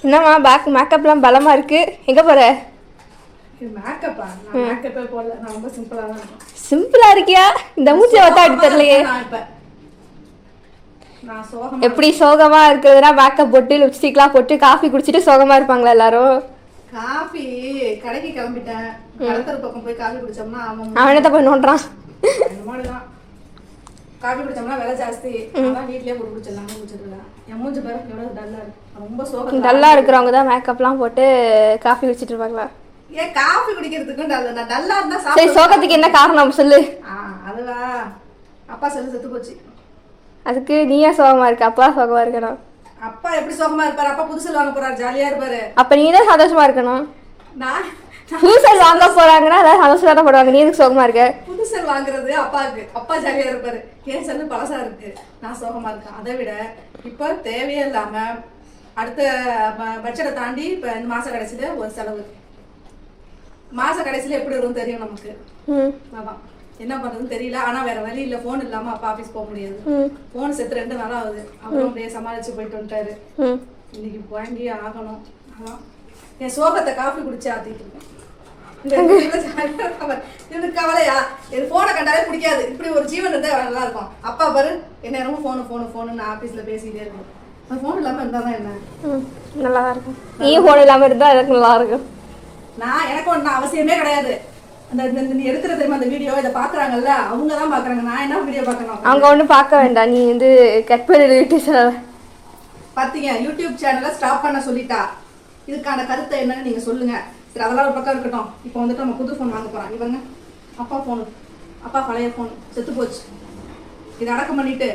என்னம்மா மேக்கப்லாம் பலமா இருக்கு. எங்க போற? மேக்கப்பா? நான் மேக்கப்பே போடல. நான் ரொம்ப சிம்பிளா தான் இருக்கேன். சிம்பிளா இருக்கியா? இந்த மூஞ்சில பார்த்தா அப்படி தெரியலையே. நான் சோகமா. எப்படி சோகமா இருக்கிறதுனா மேக்கப் போட்டு லிப்ஸ்டிக்லாம் போட்டு காஃபி குடிச்சிட்டு சோகமா இருப்பாங்களா எல்லாரும்? காஃபி கடைக்கு கிளம்பிட்டேன். கடத்தர் பக்கம் போய் காஃபி குடிச்சோம்னா அவன் என்னத்த போய் நோண்டுறான்? இந்த மாதிரி தான். காஃபி குடிச்சோம்னா விலை ஜாஸ்தி. அதான் வீட்லயே போட்டு குடிச்சிடலாம். குடிச்சிருக்கேன். என் மூஞ்சி பாரு எவ்வளவு டல்லா இருக்கு. ரொம்ப சோகம். டல்லா இருக்கிறவங்க தான் மேக்கப்லாம் போட்டு காஃபி குடிச்சிட்டு இருப்பாங்களா? ஏன் காஃபி குடிக்கிறதுக்கு நான் டல்லா இருந்தா சரி, சோகத்துக்கு என்ன காரணம் சொல்லு. அதுவா அப்பா செத்து போச்சு. அதுக்கு நீயா சோகமா இருக்க? அப்பா சோகமா இருக்கணும். அப்பா எப்படி சோகமா இருப்பாரு? அப்பா புதுசல் வாங்க போறாரு, ஜாலியா இருப்பாரு. அப்ப நீ தான் சந்தோஷமா இருக்கணும். நான் புதுசல் வாங்க போறாங்கன்னா அதாவது சந்தோஷமா தான் போடுவாங்க. நீ எதுக்கு சோகமா இருக்க? புதுசல் வாங்குறது அப்பாவுக்கு. அப்பா ஜாலியா இருப்பாரு. ஏன் செல்லு பழசா இருக்கு, நான் சோகமா இருக்கேன். அதை விட இப்ப தேவையே இல்லாம அடுத்த பட்ஜெட்டை தாண்டி இப்ப இந்த மாச கடைசியில ஒரு செலவு. மாச கடைசியில எப்படி வரும்னு தெரியும் நமக்கு. அதான் என்ன பண்றதுன்னு தெரியல. ஆனா வேற வழி இல்ல. போன் இல்லாம அப்பா ஆபீஸ் போக முடியாது. போன் செத்து 2 நாள் ஆகுது. அவரும் அப்படியே சமாளிச்சு போயிட்டு வந்துட்டாரு. இன்னைக்கு வாங்கியே ஆகணும். என் சோகத்தை காஃபி குடிச்சு ஆத்திட்டு இருக்கேன். எனக்கு கவலையா? என் போனை கண்டாலே பிடிக்காது. இப்படி ஒரு ஜீவன் இருந்தா நல்லா இருக்கும். அப்பா பாரு என்ன ரொம்ப போனு ஆபீஸ்ல பேசிட்டே இருக்கும். அந்த போன் இல்லாம இருந்தாதான் என்ன நல்லா இருக்கும். நீ போன் இல்லாம இருந்தா எனக்கு நல்லா இருக்கும். எனக்கு ஒண்ணு அவசியமே கிடையாது. அந்த எடுக்கிற தெரியுமா அந்த வீடியோ, இதை பாக்குறாங்கல்ல அவங்க தான் பாக்குறாங்க. நான் என்ன வீடியோ பாக்கணும்? அவங்க ஒன்றும் பார்க்க வேண்டாம். நீ வந்து கட் பண்ணிட்டு பாத்தீங்க. யூடியூப் சேனலை ஸ்டாப் பண்ண சொல்லிட்டா. இதுக்கான கருத்தை என்னன்னு நீங்க சொல்லுங்க. சரி, அதெல்லாம் ஒரு பக்கம் இருக்கட்டும். இப்போ வந்துட்டு நம்ம புது ஃபோன் வாங்க போறோம். இவங்க அப்பா ஃபோனு, அப்பா பழைய ஃபோன் செத்து போச்சு. இதை அடக்கம் பண்ணிட்டு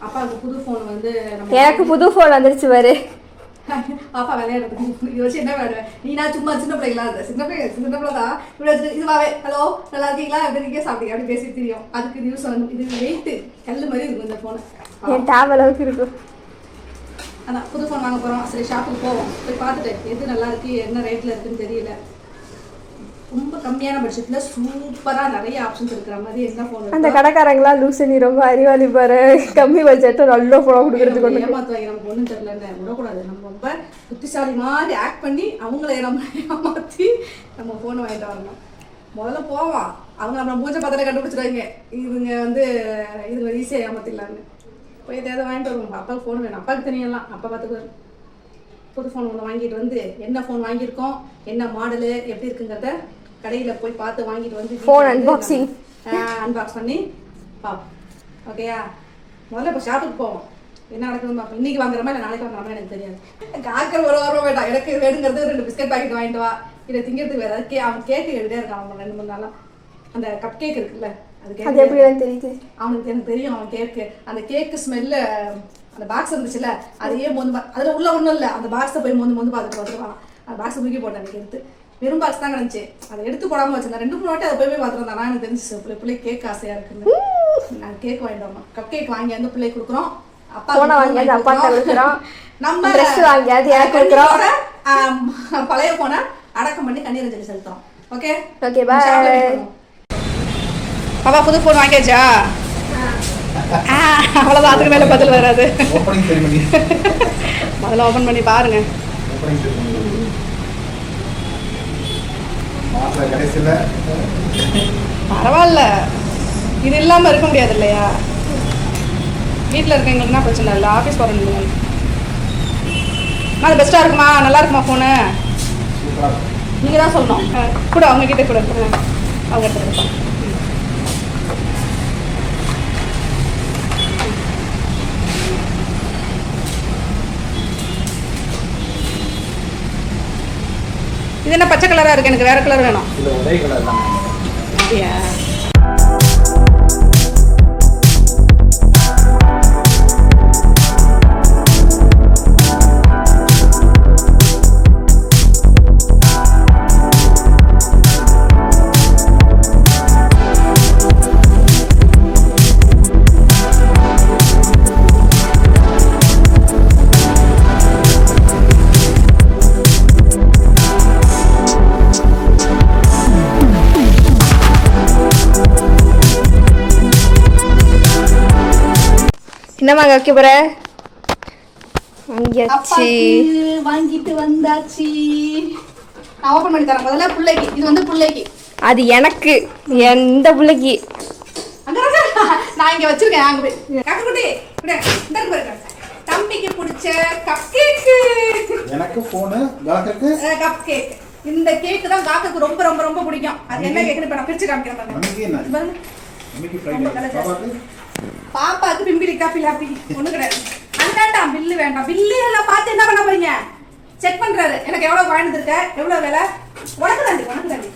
அப்பாவுக்கு புது ஃபோன் வந்து எனக்கு புது ஃபோன் வந்துருச்சு பாரு. பாப்பா விளையாடுறதுக்கு இது வச்சு என்ன விளையாடுவேன்? நீனா சும்மா சின்ன பிள்ளைங்களா இருந்த சின்ன பிள்ளை தான் இப்படி இதுவாவே ஹலோ நல்லா இருக்கீங்களா எப்படி இருக்கீங்க சாப்பிட்டீங்க அப்படி பேசி தெரியும். அதுக்கு நியூஸ் வந்து இது வெயிட்டு கல் மாதிரி இருக்கும் இந்த ஃபோனு. என் டேப் அளவுக்கு இருக்கும். அதான் புது ஃபோன் வாங்க போகிறோம். சரி, ஷாப்புக்கு போவோம். போய் பார்த்துட்டு எது நல்லா இருக்கு என்ன ரேட்டில் இருக்குன்னு தெரியல. ரொம்ப கம்மியான பட்ஜெட்டில் சூப்பராக நிறைய ஆப்ஷன்ஸ் இருக்கிற மாதிரி என்ன ஃபோன். அந்த கடைக்காரங்களா லூசு, நீ ரொம்ப அறிவாளி பாரு. கம்மி பட்ஜெட்டு நல்ல ஃபோன் கொடுக்குறதுக்கு ஒன்று ஏமாத்துவாங்க. நமக்கு ஒன்றும் தெரியலன்னு விடக்கூடாது. நம்ம ரொம்ப புத்திசாலி மாதிரி ஆக்ட் பண்ணி அவங்கள நம்ம ஏமாற்றி நம்ம ஃபோனை வாங்கிட்டு வரணும். முதல்ல போவோம். அவங்க நம்ம பூஜை பத்திரம் கண்டுபிடிச்சிருவாங்க. இவங்க வந்து இது ஈஸியாக ஏமாத்திடலான்னு போய் எதாவது வாங்கிட்டு வருவோம். அப்பாவுக்கு ஃபோன் வேணும். அப்பாவுக்கு தெரியலாம். அப்பா பார்த்துக்குவாரு. புது ஃபோன் ஒன்று வாங்கிட்டு வந்து என்ன ஃபோன் வாங்கியிருக்கோம், என்ன மாடலு, எப்படி இருக்குங்கிறத கடையில் போய் பார்த்து வாங்கிட்டு வந்து ஃபோன் அன்பாக்ஸ் பண்ணி பார்ப்போம். ஓகேயா? முதல்ல இப்போ ஷாப்புக்கு போவோம். என்ன நடக்குதுன்னு பார்ப்போம். இன்னைக்கு வாங்குறமா இல்லை நாளைக்கு வாங்குறமா எனக்கு தெரியாது. காக்கிற ஒரு வாரம் வேண்டாம். எனக்கு வேணுங்கிறது 2 பிஸ்கட் பாக்கெட் வாங்கிட்டு வா. இதை திங்கிறதுக்கு வேறு ஏதாவது அவன் கேக்கு எழுதியே இருக்கான். அவங்க 2-3 நாளாக அந்த கப் கேக் இருக்குல்ல, அது எப்படி தெரியுது அவனுக்கு. எனக்கு தெரியும் அவன் கேக்கு. அந்த கேக்கு ஸ்மெல்லு அந்த பாக்ஸ் இருந்துச்சுல்ல, அதையே மோந்து அதில் உள்ள ஒன்றும் இல்லை. அந்த பாக்ஸை போய் மோந்து பார்த்துட்டு வந்துருவான். அந்த பாக்ஸை தூக்கி போட்டேன். எனக்கு எடுத்து வெறும் பாக்ஸ் தான் கிடந்துச்சு. அதை எடுத்து போடாமல் வச்சிருந்தேன். 2-3 வாட்டி அதை போய் பார்த்துட்டு வந்தான். எனக்கு தெரிஞ்சிச்சு பிள்ளை கேக் ஆசையாக இருக்குன்னு. நாங்கள் கேக் வாங்கிட்டு வரோம். கப் கேக் வாங்கி வந்து பிள்ளை கொடுக்குறோம். அப்பா வாங்கியாவது அப்பா கொடுக்குறோம். நம்ம ட்ரெஸ் வாங்கியாவது எனக்கு கொடுக்குறோம். பழைய போனை அடக்கம் பண்ணி கண்ணீர் அஞ்சலி செலுத்துறோம். Okay okay bye. பாப்பா புது ஃபோன் வாங்கியாச்சா? அவ்வளோதான். அதுக்கு மேலே பதில் வராது. முதல்ல ஓப்பன் பண்ணி பாருங்க. பரவாயில்ல, இது இல்லாமல் இருக்க முடியாது இல்லையா? வீட்டில் இருக்கவங்களுக்குனா பிரச்சனை இல்லை. ஆஃபீஸ் போகிறவங்க அது பெஸ்ட்டாக இருக்குமா, நல்லா இருக்குமா ஃபோனு? நீங்கள் தான் சொல்லணும். கூட அவங்கக்கிட்ட கூட இருக்கிறேன். அவங்க எடுத்துருப்பாங்க. இது என்ன பச்சை கலராக இருக்குது? எனக்கு வேறு கலர் வேணும். ஒரே கலர் தான். அப்படியா? என்னம்மா வைக்க போற? வாங்கியாச்சு. வாங்கிட்டு வந்தாச்சு. நான் ஓபன் பண்ணி தரேன். முதல்ல பிள்ளைக்கு, இது வந்து பிள்ளைக்கு, அது எனக்கு, எந்த பிள்ளைக்கு நான் இங்க வச்சிருக்கேன். அங்க போய் காக்குட்டி இந்த பாருங்க, தம்பிக்கு பிடிச்ச கப் கேக். எனக்கு போன், காக்குக்கு கப் கேக். இந்த கேக் தான் காக்குக்கு ரொம்ப ரொம்ப ரொம்ப பிடிக்கும். அது என்ன கேக்குன்னு இப்ப நான் பிரிச்சு காமிக்கிறேன் பாருங்க. நமக்கு ஃப்ரைட் பாப்பாக்கு பிம்பிலிக்கா பிலாப்பி ஒண்ணு கிடையாது. அந்தாண்டா பில்லு வேண்டாம். பில்லு எல்லாம் பார்த்து என்ன பண்ண போறீங்க? செக் பண்றாரு. எனக்கு எவ்வளவு வாங்கிட்டு இருக்க, எவ்வளவு விலை, உனக்கு தாண்டி உனக்கு தாண்டி.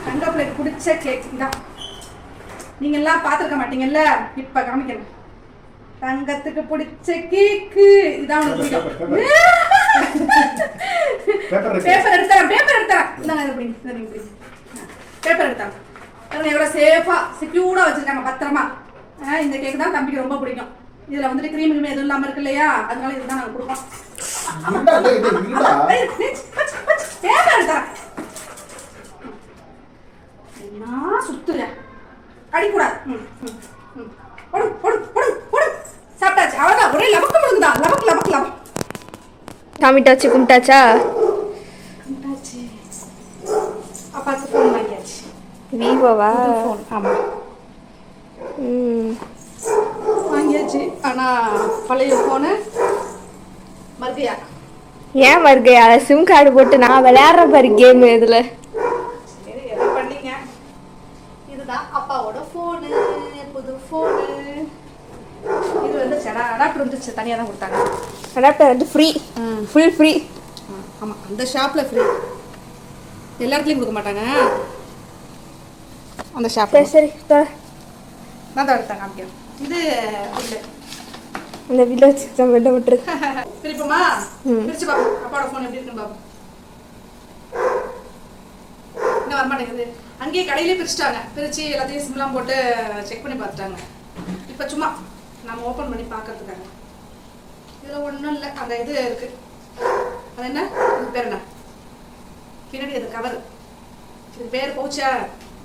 தங்க பிள்ளைக்கு பிடிச்ச கேக் தான். நீங்க எல்லாம் பாத்துருக்க மாட்டீங்கல்ல, இப்ப காமிக்கிறேன். தங்கத்துக்கு பிடிச்ச கேக்கு இதான் உனக்கு பிடிக்கும். பேப்பர் எடுத்தா பேப்பர் எடுத்தாங்க. எவ்வளவு சேஃபா செக்யூர்டா வச்சிருக்காங்க பத்திரமா. இந்த கேக் தான் தம்பிக்கு ரொம்ப பிடிக்கும். இதுல வந்துட்டு கிரீம் எதுவும் இல்லாம இருக்கு இல்லையா, அதனால இதுதான் நாங்க கொடுப்போம். பேப்பர் எடுத்தா என்ன சுத்துற, அடிக்கூடாது. போடு போடு போடு போடு. சாப்பிட்டாச்சு, அவ்வளவுதான். ஒரே லபக்கு முழுங்குதா, லபக்கு லபக்கு லபக்கு. காமிட்டாச்சு, கும்பிட்டாச்சா? கும்பிட்டாச்சு. அப்பாக்கு ஃபோன் வாங்கியாச்சு. விவோவா? ஆமா வாங்கியாச்சு. ஆனா பழைய ஃபோனு மறுக்கையா. ஏன் வருகையா? சிம் கார்டு போட்டு நான் விளையாடுற பாரு கேம். இதுல சரி எதை பண்ணீங்க? இதுதான் அப்பாவோட ஃபோனு, புது ஃபோனு. இது வந்து அடாப்டர் வந்துச்சு, தனியாக தான் கொடுத்தாங்க. அடாப்டர் வந்து ஃப்ரீ, ஃபுல் ஃப்ரீ. ஆமாம், அந்த ஷாப்பில் ஃப்ரீ. எல்லா இடத்துலையும் கொடுக்க மாட்டாங்க. அந்த ஷாப்பில் சரி நான் தான் எடுத்தாங்க. காமிக்கிறேன். இது இல்லை, அந்த வில்லேஜ் வெளில விட்டுரு. பிரிப்போமா? பிரிச்சு பாப்போம் அப்பாவோட ஃபோன் எப்படி இருக்குன்னு பாப்போம். இன்னும் வரமாட்டேங்குது. அங்கேயே கடையிலே பிரிச்சுட்டாங்க. பிரிச்சு எல்லாத்தையும் சிம்லாம் போட்டு செக் பண்ணி பார்த்துட்டாங்க. இப்போ சும்மா நம்ம ஓப்பன் பண்ணி பார்க்கறதுக்காக. இதில் ஒன்றும் இல்லை, அந்த இது இருக்கு. அது என்ன, இது பேர் என்ன, பின்னாடி அது கவர், இது பேர் பவுச்சா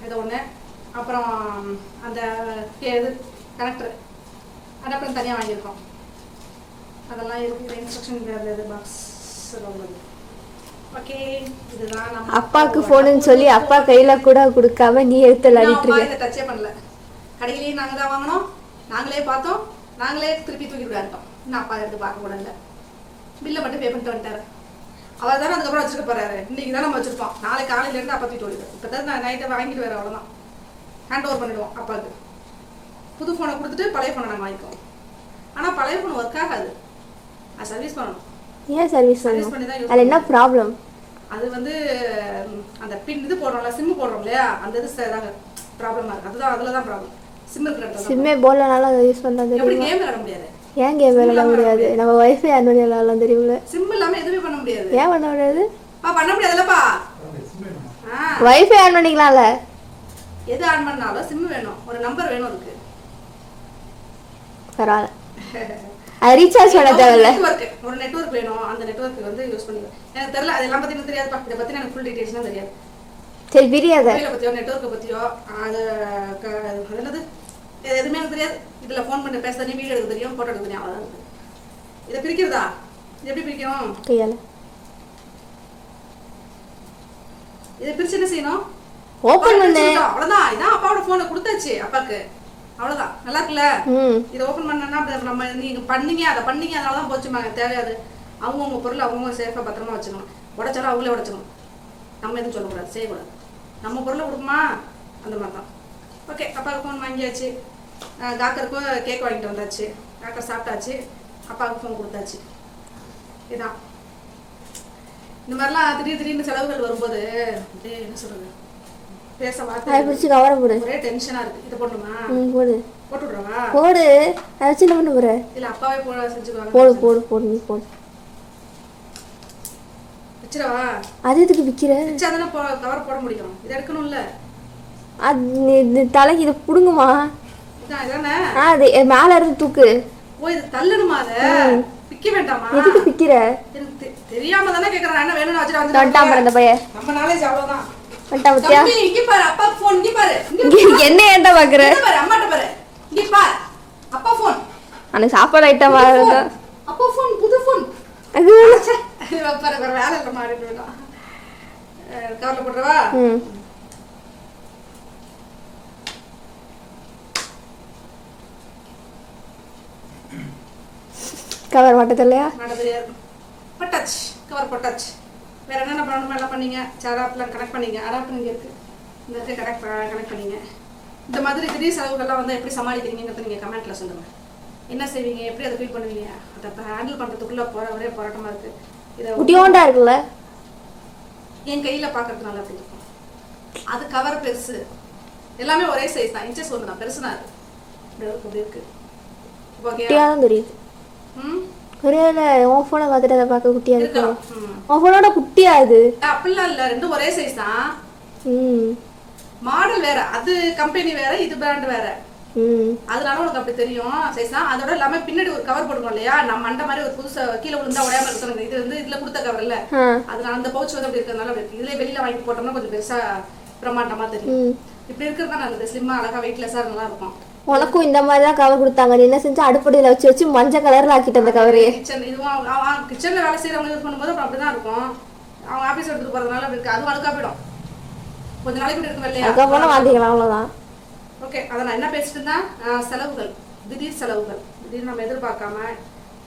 ஏதோ ஒன்று. அப்புறம் அந்த இது கனெக்டர், அடாப்டர் தனியாக வாங்கியிருக்கோம். அதெல்லாம் இருக்குது. இன்ஸ்ட்ரக்ஷன் இது பாக்ஸ் உள்ளது. ஓகே, இதுதான் நம்ம அப்பாவுக்கு ஃபோனுன்னு சொல்லி அப்பா கையில கூட கொடுக்காம நீ எடுத்து விளையாடிட்டு இருக்க. இதை டச்சே பண்ணல. கடையிலேயே நாங்கள் தான் வாங்கினோம், நாங்களே பார்த்தோம், நாங்களே திருப்பி தூக்கிட்டு விளையாட்டோம். இன்னும் அப்பா எடுத்து பார்க்க கூட இல்லை. பில்லை மட்டும் பே பண்ணிட்டு வந்துட்டாரு. அவர் தானே அதுக்கப்புறம் வச்சுக்க போறாரு. இன்னைக்கு தான் நம்ம வச்சிருப்போம். நாளைக்கு காலையிலேருந்து அப்பா தூக்கிட்டு வருது. இப்போ தான் நான் நைட்டை வாங்கிட்டு வேறு, அவ்வளோதான். ஹேண்ட் ஓவர் பண்ணிடுவோம் அப்பாவுக்கு. புது ஃபோனை கொடுத்துட்டு பழைய ஃபோனை நாங்கள் வாங்கிக்குவோம். ஆனால் பழைய ஃபோன் ஒர்க் ஆகாது, அது சர்வீஸ் பண்ணணும். ஏன் சர்வீஸ் பண்ணி தான் யூஸ். அது என்ன ப்ராப்ளம்? அது வந்து அந்த பின் இது போடுறோம்ல, சிம்மு போடுறோம் இல்லையா, அந்த இது ஏதாவது ப்ராப்ளமாக இருக்குது. அதுதான், அதில் தான் ப்ராப்ளம். சிம் இருக்கிற சிம்மே போடலனாலும் அதை யூஸ் பண்ணால் எப்படி கேம் விளையாட முடியாது. ஏன் கேம் விளையாட முடியாது? நம்ம வைஃபை ஆன் பண்ணி விளையாடலாம் தெரியுமில்ல. சிம் இல்லாமல் எதுவுமே பண்ண முடியாது. ஏன் பண்ண முடியாது? பண்ண முடியாதுல்லப்பா. Wifi on பண்ணிக்கலாம்ல. எது ஆன் பண்ணாலும் சிம் வேணும், ஒரு நம்பர் வேணும் அதுக்கு. பரவாயில்ல, அது ரீசார்ஜ் பண்ண தேவையில்ல. ஒரு நெட்வொர்க் வேணும், அந்த நெட்வொர்க் வந்து யூஸ் பண்ணிக்கலாம். எனக்கு தெரியல, அதெல்லாம் பற்றி எனக்கு தெரியாதுப்பா. இதை பற்றி எனக்கு ஃபுல் டீட்டெயில்ஸ்லாம் தெரியாது. சரி பிரியாத. மொபைலை பற்றியோ நெட்வொர்க்கை பற்றியோ அது என்னது எதுவுமே எனக்கு தெரியாது. இதில் ஃபோன் பண்ணி பேச தெரியும், வீடியோ எடுக்க தெரியும், ஃபோட்டோ எடுக்க தெரியும், அவ்வளோதான் இருக்குது. இதை பிரிக்கிறதா? இது எப்படி பிரிக்கணும்? கையால இதை பிரிச்சு என்ன செய்யணும்? ஓபன் பண்ணு. அவ்வளவுதான். இதான் அப்பாவோட போனை கொடுத்தாச்சு அப்பாக்கு. அவ்வளவுதான். நல்லா இருக்குல்ல? இதை ஓபன் பண்ணனா நம்ம நீங்க பண்ணீங்க, அதை பண்ணீங்க, அதனாலதான் போச்சுமாங்க. தேவையாது. அவங்கவுங்க பொருள் அவங்கவுங்க சேஃபா பத்திரமா வச்சுக்கணும். உடைச்சாலும் அவங்களே உடைச்சிக்கணும். நம்ம எதுவும் சொல்லக்கூடாது, செய்யக்கூடாது. நம்ம பொருளை கொடுக்குமா, அந்த மாதிரி தான். ஓகே, அப்பாவுக்கு ஃபோன் வாங்கியாச்சு. டாக்டருக்கும் கேக் வாங்கிட்டு வந்தாச்சு. டாக்டர் சாப்பிட்டாச்சு. அப்பாவுக்கு ஃபோன் கொடுத்தாச்சு. இதுதான். இந்த மாதிரிலாம் திடீர்னு செலவுகள் வரும்போது என்ன சொல்றது, பேச வார்த்தை ஒரே டென்ஷனா இருக்கு. இதை போடணுமா? போடு. போட்டு விடுறவா? போடு. அதை வச்சு என்ன பண்ண போற? இல்ல அப்பாவே போட செஞ்சுக்குவாங்க. போடு போடு போடு, நீ போடு. வச்சிரவா? அது எதுக்கு விக்கிற? வச்சாதானே கவர் போட முடியும். இதை எடுக்கணும்ல. அது தலைக்கு இதை புடுங்குமா? இதான் இதானே. அது மேல இருந்து தூக்கு. ஓ, இது தள்ளணுமா? அதை பிக்க வேண்டாமா? எதுக்கு பிக்கிற? எனக்கு தெரியாம தானே கேக்குறேன். என்ன வேணும்னு வச்சிட்டு வந்து வந்துட்டான் பாரு அந்த பையன். நம்ம நாலேஜ் அவ்வளவுதான். வந்துட்டா பத்தியா? இங்க பாரு, அப்பா போன் இங்க பாரு. என்ன ஏன்டா பாக்குற? பாரு அம்மாட்ட பாரு. இங்க பார் அப்பா ஃபோன் அன்னைக்கு சாப்பாடு ஐட்டம் அப்பா ஃபோன் புது ஃபோன் அது பாரு வேற வேலை இல்லை மாறிட்டு வேண்டாம் கவர்ல போட்டுருவா கவர் மாட்டது இல்லையா பட்டாச்சு கவர் போட்டாச்சு வேற என்னென்ன பண்ணணுமோ எல்லாம் பண்ணீங்க சாராப்லாம் கனெக்ட் பண்ணீங்க அடாப்டர் இங்கே இருக்கு இந்த இடத்துல கனெக்ட் பண்ணீங்க இந்த மாதிரி திடீர் செலவுகள்லாம் வந்து எப்படி சமாளிக்கிறீங்கிறத நீங்கள் கமெண்ட்ல சொல்லுங்க என்ன செய்வீங்க எப்படி அதை ஃபீல் பண்ணுவீங்க அதை இப்போ ஹேண்டில் பண்ணுறதுக்குள்ளே ஒரே போராட்டமாக இருக்குது இதை குட்டியோண்டா இருக்குல்ல என் கையில் பார்க்கறதுனால அப்படி இருக்கும் அது கவர் பெருசு எல்லாமே ஒரே சைஸ் தான் இன்ச்சஸ் ஒன்று தான் பெருசுனா அது இப்படி இருக்கு குட்டியாக தான் தெரியுது ஒரே உன் ஃபோனை பார்த்துட்டு அதை பார்க்க குட்டியா இருக்கு உன் ஃபோனோட குட்டியா அது அப்படிலாம் இல்லை ரெண்டும் ஒரே சைஸ் தான் மாடல் வேற அது கம்பெனி வேற இது பிராண்ட் வேற அதனால உனக்கு அப்படி தெரியும் சைஸ் தான் அதோட இல்லாம பின்னாடி ஒரு கவர் போடுவோம் இல்லையா நம்ம அந்த மாதிரி ஒரு புதுசா கீழே விழுந்தா உடையாம இருக்கணும் இது வந்து இதுல கொடுத்த கவர் இல்ல அதனால அந்த பவுச் வந்து அப்படி இருக்கிறதுனால அப்படி இருக்கு இதுல வெளியில வாங்கி போட்டோம்னா கொஞ்சம் பெருசா பிரமாண்டமா தெரியும் இப்படி இருக்கிறதா நல்லது ஸ்லிம்மா அழகா வெயிட்லெஸ்ஸா நல்லா இருக்கும் உனக்கும் இந்த மாதிரி தான் கவர் கொடுத்தாங்க நீ என்ன செஞ்சு அடுப்படியில வச்சு மஞ்சள் கலர்ல ஆக்கிட்டு அந்த கவரு கிச்சன் இதுவும் கிச்சன்ல வேலை செய்யறவங்க யூஸ் பண்ணும்போது அப்புறம் அப்படிதான் இருக்கும் அவங்க ஆபீஸ் எடுத்துட்டு போறதுனால அப்படி இருக்கு அதுவும் அழுக்கா போயிடும் கொஞ்ச நாளைக்கு இருக்கும் இல்லையா அதுக்கப்புறம் வாங்கிக்கலாம் அவ்வளவுதான் ஓகே அதை நான் என்ன பேசிட்டு இருந்தேன் செலவுகள் திடீர் செலவுகள் திடீர்னு நம்ம எதிர்பார்க்காம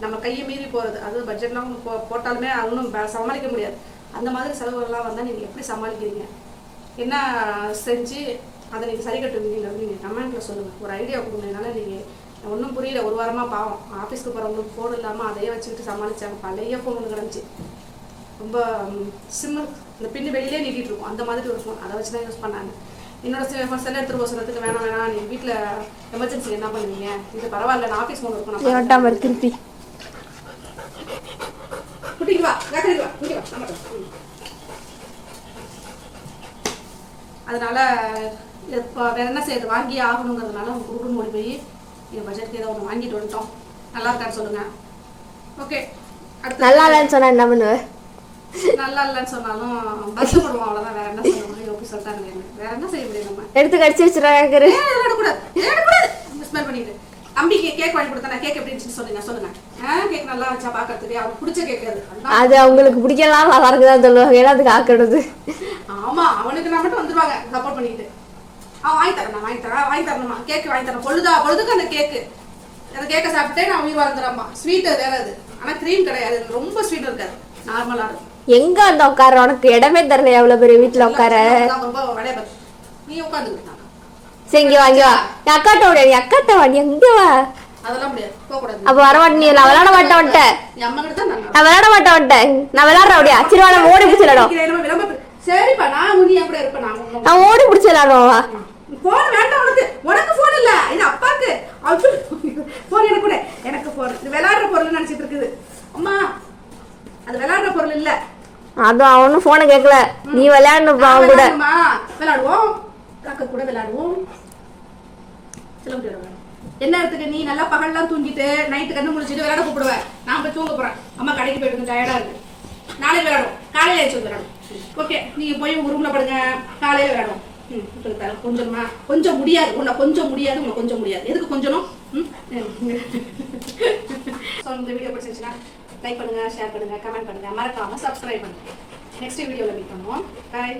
நம்ம கையை மீறி போறது அது பட்ஜெட்லாம் போட்டாலுமே ஒன்றும் சமாளிக்க முடியாது அந்த மாதிரி செலவுகள்லாம் வந்தால் நீங்கள் எப்படி சமாளிக்கிறீங்க என்ன செஞ்சு அதை நீங்கள் சரி கட்டுவீங்கிறது நீங்கள் கமெண்ட்டில் சொல்லுங்கள் ஒரு ஐடியா கொடுங்க என்னால் நீங்கள் ஒன்றும் புரியல ஒரு வாரமாக பாவம் ஆஃபீஸ்க்கு போகிறவங்களுக்கு ஃபோன் இல்லாமல் அதையே வச்சுக்கிட்டு சமாளித்தாங்க பழைய ஃபோன் ஒன்று கிடந்துச்சு ரொம்ப சிம்மு இந்த பின்னு வெளியிலே நீட்டிகிட்டு இருக்கும் அந்த மாதிரி ஒரு ஃபோன் அதை வச்சு தான் யூஸ் பண்ணாங்க என்னோட செல்ல எடுத்துகிட்டு போக சொல்கிறதுக்கு வேணாம் நீங்கள் வீட்டில் எமர்ஜென்சிக்கு என்ன பண்ணுவீங்க இது பரவாயில்ல நான் ஆஃபீஸ் ஃபோன் இருக்கும் திருப்பி குட்டிக்கு வா அதனால இப்போ வேற என்ன செய்யுது வாங்கி ஆகணுங்கிறதுனால அவங்க குடும்பம் ஓடி போய் என் பட்ஜெட்டுக்கு ஏதோ ஒன்று வாங்கிட்டு வந்துட்டோம் நல்லா இருக்கான்னு சொல்லுங்க ஓகே அடுத்து நல்லா இல்லைன்னு சொன்னா என்ன பண்ணுவேன் நல்லா இல்லைன்னு சொன்னாலும் வருத்தப்படுவோம் அவ்வளோதான் வேற என்ன சொல்லுவாங்க ஓகே சொல்லிட்டாங்க வேற என்ன செய்ய முடியும் நம்ம எடுத்து கடிச்சு வச்சுருக்காரு ஸ்மெல் பண்ணிட்டு தம்பிக்கு கேக் வாங்கி கொடுத்தா கேக் எப்படி இருந்துச்சுன்னு சொல்லுங்க கேக் நல்லா வச்சா பாக்கிறதுக்கு அவனுக்கு பிடிச்ச கேக் அது அவங்களுக்கு பிடிக்கலாம் நல்லா இருக்குதான் சொல்லுவாங்க ஏன்னா அதுக்கு ஆக்கிடுது ஆமா அவனுக்கு நான் மட்டும் வந்துருவாங்க சப்போர்ட் பண்ணிட்டு அவன் வாங்கி தரணுமா கேக் வாங்கி தரணும் பொழுதுக்கு அந்த கேக்கை சாப்பிட்டே நான் உயிர் வாழ்ந்துடாமா ஸ்வீட் வேற அது ஆனா கிரீம் கிடையாது ரொம்ப ஸ்வீட் இருக்காது நார்மலா இருக்கும் எங்க அந்த உட்கார உனக்கு இடமே தரல எவ்வளவு பெரிய வீட்டுல உட்கார ரொம்ப வடைய பார்த்து நீ உட்காந்துக்கிட்டான் சரி இங்க வாங்கி வா என் அக்காட்ட விட நீ அக்காட்ட வா நீ எங்க வா அதெல்லாம் முடியாது போக கூடாது அப்ப வரமாட்டேன் நீ நான் விளையாட மாட்டேன் வந்துட்டேன் நான் விளையாட மாட்டேன் வந்துட்டேன் நான் விளையாடுறேன் அப்படியா சரி நான் ஓடி பிடிச்சி விளையாடும் சரிப்பா நான் உனி அப்படி இருப்பேன் நான் ஓடி பிடிச்சி விளையாடுவா போன் வேண்டாம் உனக்கு போன் இல்ல இது அப்பாக்கு போன் எனக்கு கூட எனக்கு போன் இது விளையாடுற பொருள் நினைச்சிட்டு இருக்குது அம்மா அது விளையாடுற பொருள் இல்ல அதுவும் அவனும் போனை கேட்கல நீ விளையாடணும் அவன் கூட விளையாடுவோம் அக்கா கூட விளையாடுவோம் என்ன இடத்துக்கு நீ நல்லா பகல்லாம் தூங்கிட்டு நைட்டு கண்ணு முடிச்சுட்டு விளையாட கூப்பிடுவேன் நான் போய் தூங்க போறேன் அம்மா கடைக்கு போயிட்டு டயர்டா இருக்கு நாளைக்கு விளையாடும் காலையில வச்சு விளையாடும் ஓகே நீங்க போய் உங்க ரூம்ல படுங்க காலையில விளையாடும் கொஞ்சமா கொஞ்சம் முடியாது உன்னை கொஞ்சம் முடியாது உன்னை கொஞ்சம் முடியாது எதுக்கு கொஞ்சம் இந்த வீடியோ பிடிச்சிருச்சுன்னா லைக் பண்ணுங்க ஷேர் பண்ணுங்க கமெண்ட் பண்ணுங்க மறக்காம சப்ஸ்கிரைப் பண்ணுங்க நெக்ஸ்ட் வீடியோல மீட் பண்ணுவோம் பாய்